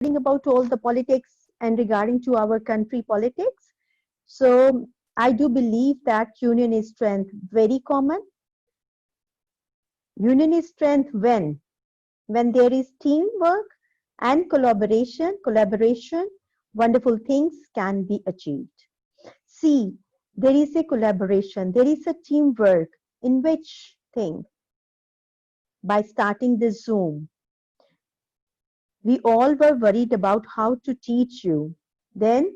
about all the politics and regarding to our country politics. So I do believe that union is strength, very common. Union is strength when there is teamwork and collaboration, wonderful things can be achieved. See, there is a collaboration, there is a teamwork in which thing? By starting the Zoom, we all were worried about how to teach you. Then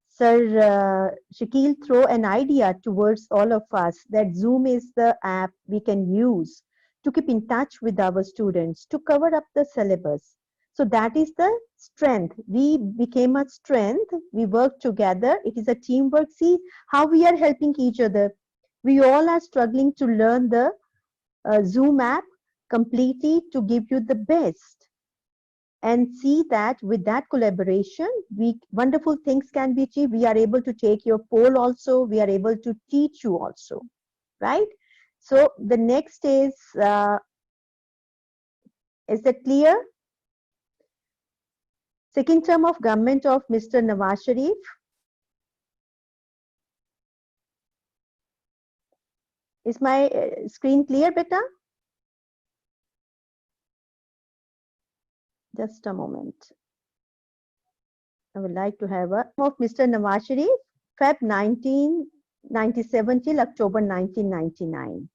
Sir Shakil throw an idea towards all of us that Zoom is the app we can use to keep in touch with our students, to cover up the syllabus. So that is the strength. We became a strength. We work together. It is a teamwork. See how we are helping each other. We all are struggling to learn the Zoom app completely to give you the best. And see that with that collaboration, wonderful things can be achieved. We are able to take your poll also. We are able to teach you also, right? So the next is that clear? Second term of government of Mr. Nawaz Sharif. Is my screen clear, beta? Just a moment. I would like to have a of Mr. Nawaz Sharif, Feb 1997 till October 1999.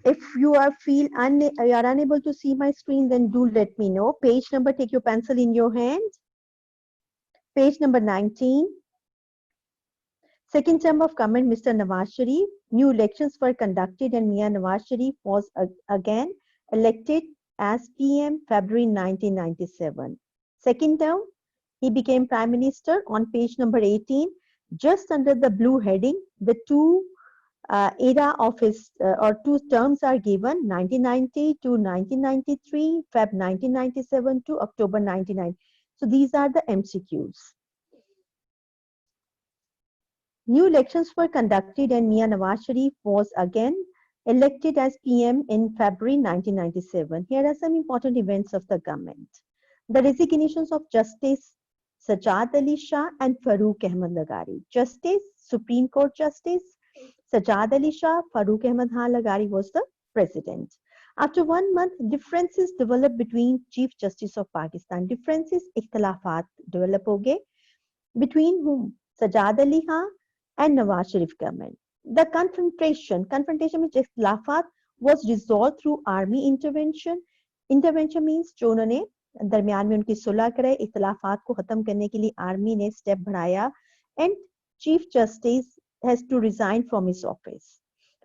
If you are unable to see my screen, then do let me know. Page number, take your pencil in your hand. Page number 19. Second term of government, Mr. Nawaz Sharif. New elections were conducted and Mia Nawaz Sharif was again elected as PM February 1997. Second term, he became Prime Minister on page number 18. Just under the blue heading, the two era of his or two terms are given, 1990 to 1993, Feb 1997 to October 99. So these are the MCQs. New elections were conducted and Mia Nawaz Sharif was again elected as PM in February 1997. Here are some important events of the government. The resignations of Justice Sajjad Ali Shah and Farooq Ahmad Lagari. Justice, Supreme Court Justice Sajjad Ali Shah, Farooq Ahmad Lagari was the president. After 1 month, differences developed between Chief Justice of Pakistan. Differences, ikhtilafat develop ho gaye. Between whom? Sajjad Ali Khan and Nawaz Sharif government. The confrontation with ikhtilafat was resolved through army intervention. Intervention means जो उन्होंने दरमियान में उनकी सुलह करे, इख्तिलाफात को खत्म करने के लिए आर्मी ने स्टेप बढ़ाया and Chief Justice has to resign from his office.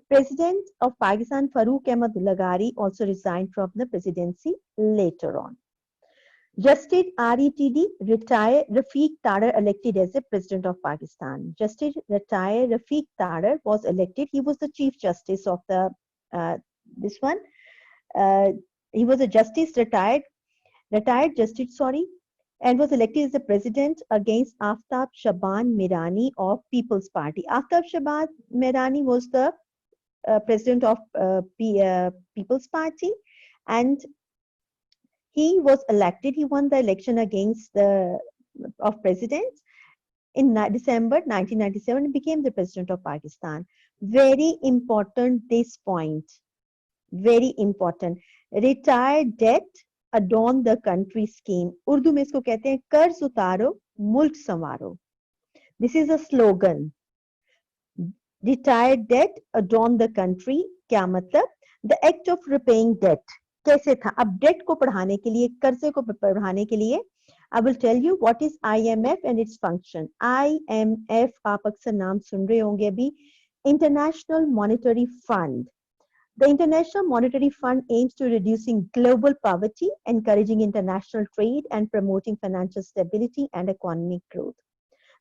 President of Pakistan Farooq Ahmad Lagari also resigned from the presidency later on. Justice RETD retired Rafiq Tadar elected as the President of Pakistan. Justice retired Rafiq Tadar was elected. He was the Chief Justice of the this one. He was a justice retired justice, and was elected as the president against Aftab Shaban Mirani of People's Party. Aftab Shaban Mirani was the president of People's Party, and he was elected. He won the election against the of president in December 1997 and became the president of Pakistan. Very important this point. Very important. Retired debt adorn the country scheme. Urdu में इसको कहते हैं कर्ज उतारो मुल्क संवारो. This is a slogan. Retired debt adorn the country. क्या मतलब? The act of repaying debt. कैसे था? अब debt को पढ़ाने के लिए, कर्जे को पढ़ाने के लिए, I will tell you what is IMF and its function. IMF आप अक्सर नाम सुन रहे होंगे अभी. International Monetary Fund. The International Monetary Fund aims to reducing global poverty, encouraging international trade, and promoting financial stability and economic growth.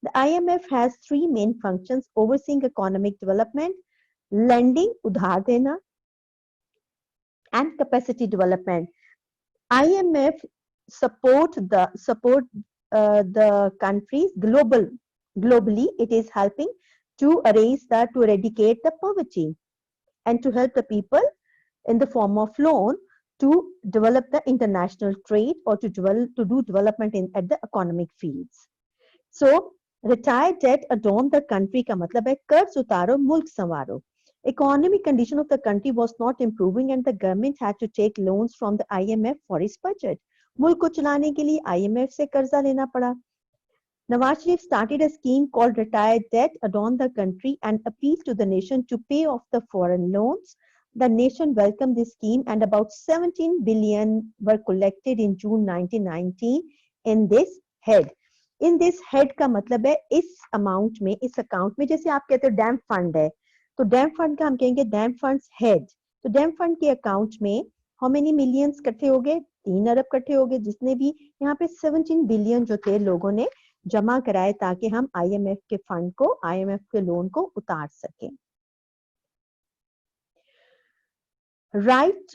The IMF has three main functions: overseeing economic development, lending, udhar dena, and capacity development. IMF support the countries globally. It is helping to eradicate the poverty and to help the people in the form of loan to develop the international trade or to do development at the economic fields. So retired debt adorn the country का मतलब है कर्ज उतारो मुल्क संवारो. Economic condition of the country was not improving and the government had to take loans from the IMF for its budget. मुल्क को चलाने के लिए IMF से कर्जा लेना पड़ा. Nawaz Sharif started a scheme called Retired Debt Adorn the Country and appealed to the nation to pay off the foreign loans. The nation welcomed this scheme and about 17 billion were collected in June 1919 in this head. In this head का मतलब है इस amount में, इस account में, जैसे आप कहते हो डैम फंड है, तो डैम फंड का हम कहेंगे डैम फंड्स हेड. तो डैम फंड के अकाउंट में हाउ मेनी मिलियंस इकट्ठे हो गए, 3 अरब इकट्ठे हो गए, जिसने भी यहाँ पे 17 बिलियन जो थे लोगों ने जमा कराए ताकि हम आईएमएफ के फंड को, आईएमएफ के लोन को उतार सकें. Rights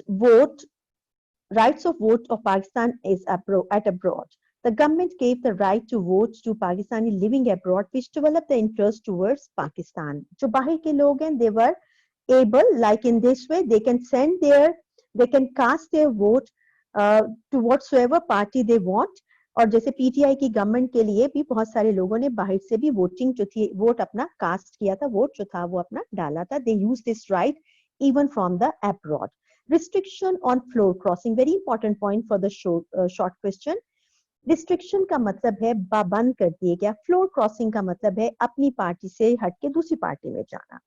of vote of Pakistan is at abroad. The government gave the right to vote to Pakistani living abroad, which developed the interest towards Pakistan. जो बाहर के लोग हैं, they were able, like in this way, they can cast their vote to whatsoever party they want. और जैसे PTI की government के लिए भी बहुत सारे लोगों ने बाहर से भी वोटिंग जो थी, वोट अपना कास्ट किया था, वोट जो था वो अपना डाला था. They used this right even from the abroad. Restriction on floor crossing, very important point for the short question. Restriction का मतलब है पाबंद कर दिए गया. Floor crossing का मतलब है अपनी पार्टी से हट के दूसरी पार्टी में जाना.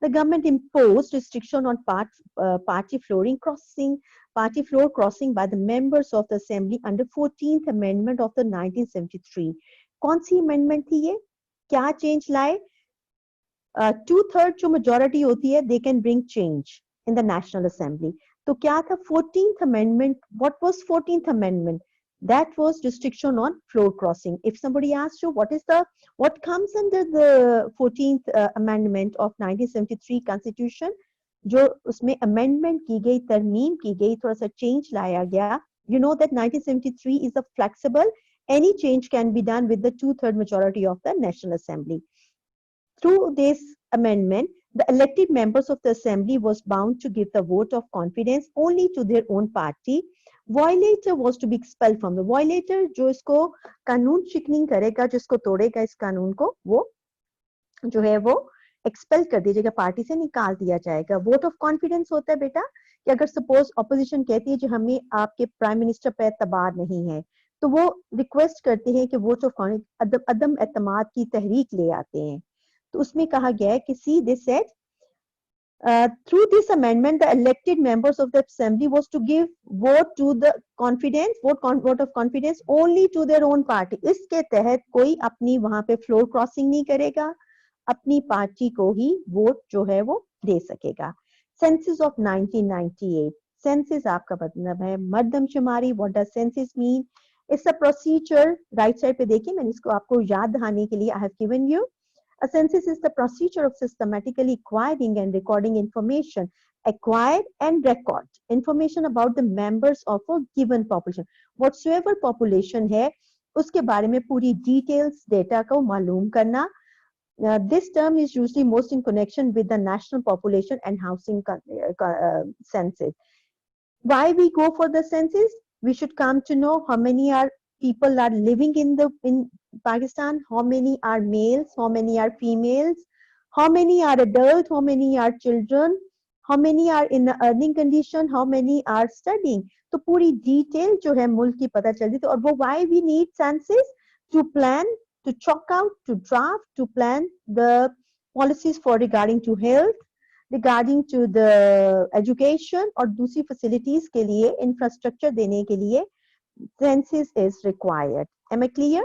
The government imposed restriction on party floor crossing by the members of the assembly under 14th amendment of the 1973. कौन सी amendment थी ये? क्या change लाए? 2/3 जो majority होती है, they can bring change in the National Assembly. तो क्या था 14th amendment? What was 14th amendment? That was restriction on floor crossing. If somebody asks you what comes under the 14th amendment of 1973 Constitution, जो उसमें amendment की गई, तरमीम की गई, थोड़ा सा change लाया गया. You know that 1973 is a flexible. Any change can be done with the 2/3 majority of the National Assembly. Through this amendment, the elected members of the assembly was bound to give the vote of confidence only to their own party. Violator was to be expelled from the violator. जो इसको कानून शिकनिंग करेगा, जिसको तोड़ेगा इस कानून को, वो जो है वो एक्सपेल कर दीजिएगा, पार्टी से निकाल दिया जाएगा. वोट ऑफ कॉन्फिडेंस होता है बेटा कि अगर सपोज ऑपोजिशन कहती है जो हमें आपके प्राइम मिनिस्टर पे एतबार नहीं है, तो वो रिक्वेस्ट करते हैं कि वोट ऑफ अदम एतमाद की तहरीक ले आते हैं. तो उसमें कहा गया है कि see they said through this amendment the elected members of the assembly was to give vote of confidence only to their own party. इसके तहत कोई अपनी वहां पे फ्लोर क्रॉसिंग नहीं करेगा, अपनी पार्टी को ही वोट जो है वो दे सकेगा. Census of 1998. सेंसस आपका मतलब है मर्दमशुमारी. What does census mean? It's a procedure. Right side पे देखिए, मैंने इसको आपको याद दिलाने के लिए I have given you. A census is the procedure of systematically acquiring and recording information. Acquire and record information about the members of a given population. Whatsoever population है, उसके बारे में पूरी details data को मालूम करना. This term is usually most in connection with the national population and housing census. Why we go for the census? We should come to know how many people are living in Pakistan, how many are males, how many are females, how many are adults, how many are children, how many are in earning condition, how many are studying. तो पूरी detail जो है मुल्क की पता चलती थी. और वो why we need census? To plan, to chalk out, to draft, to plan the policies for regarding to health, regarding to the education और दूसरी facilities के लिए infrastructure देने के लिए census is required. Am I clear?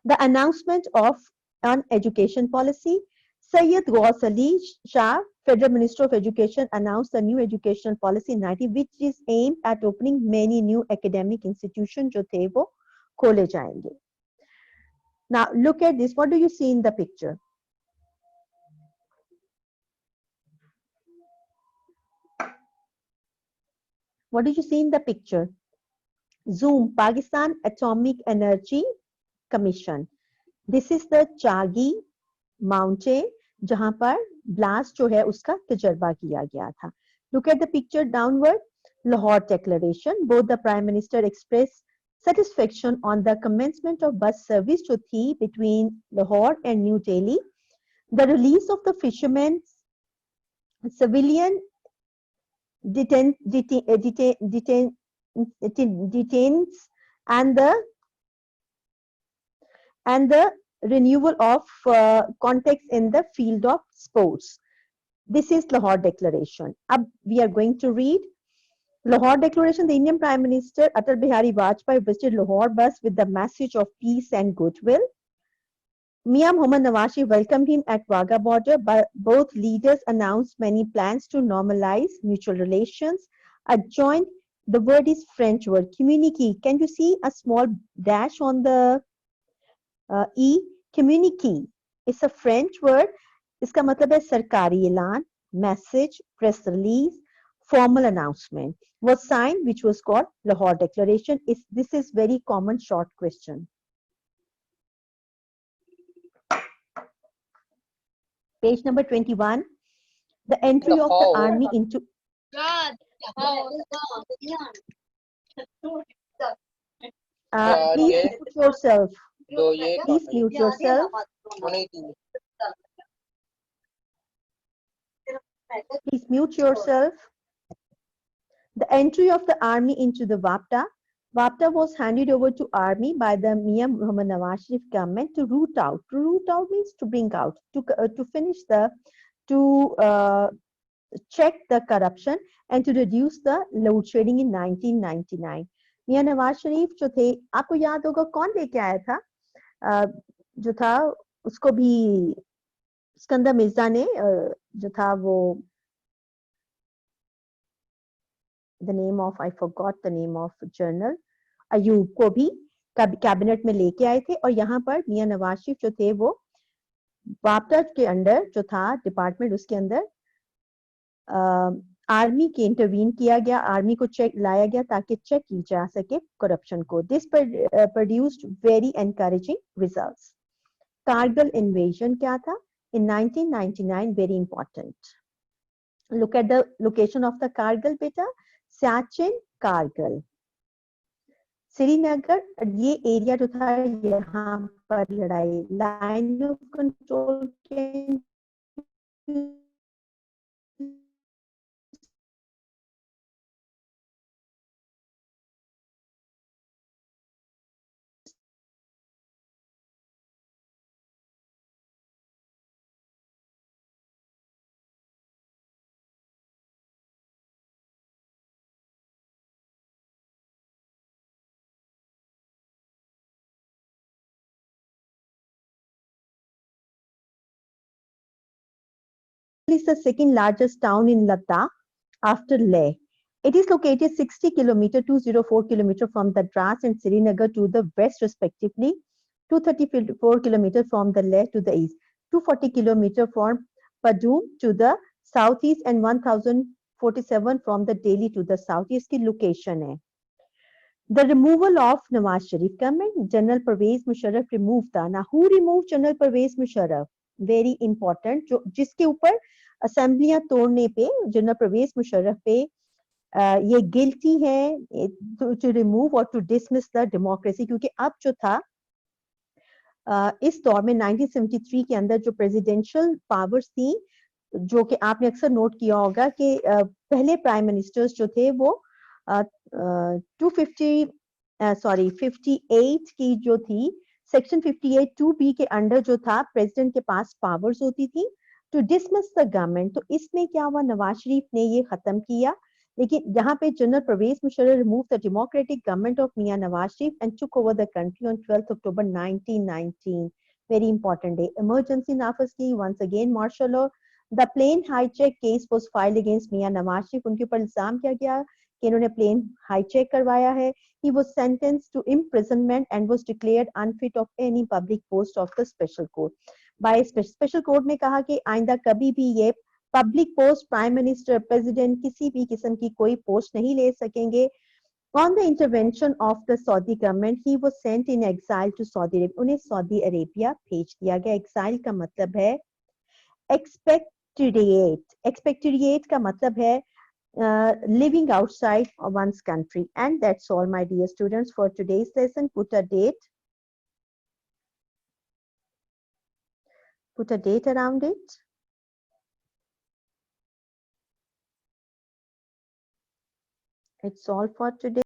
The announcement of an education policy. Syed Ghaus Ali Shah, Federal Minister of Education, announced a new education policy in 1990, which is aimed at opening many new academic institutions जो थे वो खोले जाएंगे. Now look at this. What do you see in the picture? What do you see in the picture? Zoom, Pakistan Atomic Energy Commission. This is the Chagi Mountain, जहां पर blast जो है उसका तजर्बा किया गया था. Look at the picture downward. Lahore Declaration. Both the Prime Minister expressed satisfaction on the commencement of bus service to Thi between Lahore and New Delhi. The release of the fishermen's civilian detains and the renewal of contacts in the field of sports. This is Lahore Declaration. Ab we are going to read Lahore Declaration. The Indian Prime Minister Atal Bihari Vajpayee visited Lahore bus with the message of peace and goodwill. Mia Mohammad Nawaz Sharif welcomed him at Wagah border. But both leaders announced many plans to normalize mutual relations. Adjoined, the word is French word, communique. Can you see a small dash on the E? Communique. It's a French word. इसका मतलब है सरकारी ऐलान, message, press release, formal announcement. Was signed, which was called Lahore Declaration. This is very common short question. Page number 21. The entry of the army into. Please mute yourself. Please mute yourself. Please mute yourself. The entry of the army into the Vapta. Vapta was handed over to army by the Mia Mohammad Nawaz Sharif government to root out. To root out means to bring out, to finish the, to check the corruption and to reduce the load shedding in 1999. मियां नवाज शरीफ जो थे, आपको याद होगा कौन लेके आया था, जो था उसको भी सिकंदर मिर्जा ने, जो था वो, the name of, I forgot the name of general Ayub को भी कैबिनेट में लेके आए थे. और यहाँ पर मियां नवाज शरीफ जो थे वो वापटा के अंडर जो था डिपार्टमेंट, उसके अंदर आर्मी के इंटरवीन किया गया, आर्मी को चेक लाया गया ताकि चेक की जा सके करप्शन को. This produced very encouraging results. Kargil invasion क्या था in 1999, very important. Look at the location of the Kargil beta. Siachen, Kargil. Srinagar, ये एरिया जो था यहाँ पर लड़ाई, लाइन ऑफ कंट्रोल के is the second largest town in Ladakh after Leh. It is located 60 km, 204 km from the Dras and Srinagar to the west respectively, 234 km from the Leh to the east, 240 km from Padum to the southeast and 1047 from the Delhi to the south. इसकी location है. The removal of Nawaz Sharif government, General Pervez Musharraf removed था. Now who removed General Pervez Musharraf? Very important. जो जिसके ऊपर असेंबलियां तोड़ने पे general Pervez Musharraf पे ये गिल्टी है टू रिमूव और टू डिसमिस द डेमोक्रेसी. क्योंकि अब जो था इस दौर में 1973 के अंदर जो प्रेसिडेंशियल पावर्स थी, जो कि आपने अक्सर नोट किया होगा कि पहले प्राइम मिनिस्टर्स जो थे वो 58 की जो थी, सेक्शन 58 2B के अंडर जो था प्रेसिडेंट के पास पावर्स होती थी टू डिसमिस द गवर्नमेंट. तो इसमें क्या हुआ, नवाज शरीफ ने ये खत्म किया. लेकिन यहाँ पे general Pervez Musharraf remove the democratic government of Mian Nawaz Sharif and took over the country on 12 October 1919. Very important day. Emergency नाफिज की, once again martial law. The plane hijack case was filed against Mian Nawaz Sharif. उनके ऊपर इल्जाम किया गया कि इन्होंने प्लेन हाईजैक करवाया है. He was sentenced to imprisonment and was declared unfit of any public post of the special court. By special court ने कहा कि आइंदा कभी भी ये public post, prime minister, president, किसी भी किस्म की कोई पोस्ट नहीं ले सकेंगे. On the intervention of the Saudi government, he was sent in exile to Saudi Arabia. उन्हें सऊदी अरेबिया भेज दिया गया. एक्साइल का मतलब है एक्सपेक्टेरिएट. एक्सपेक्टेरिएट का मतलब है living outside one's country. And that's all, my dear students, for today's lesson. Put a date around it. It's all for today.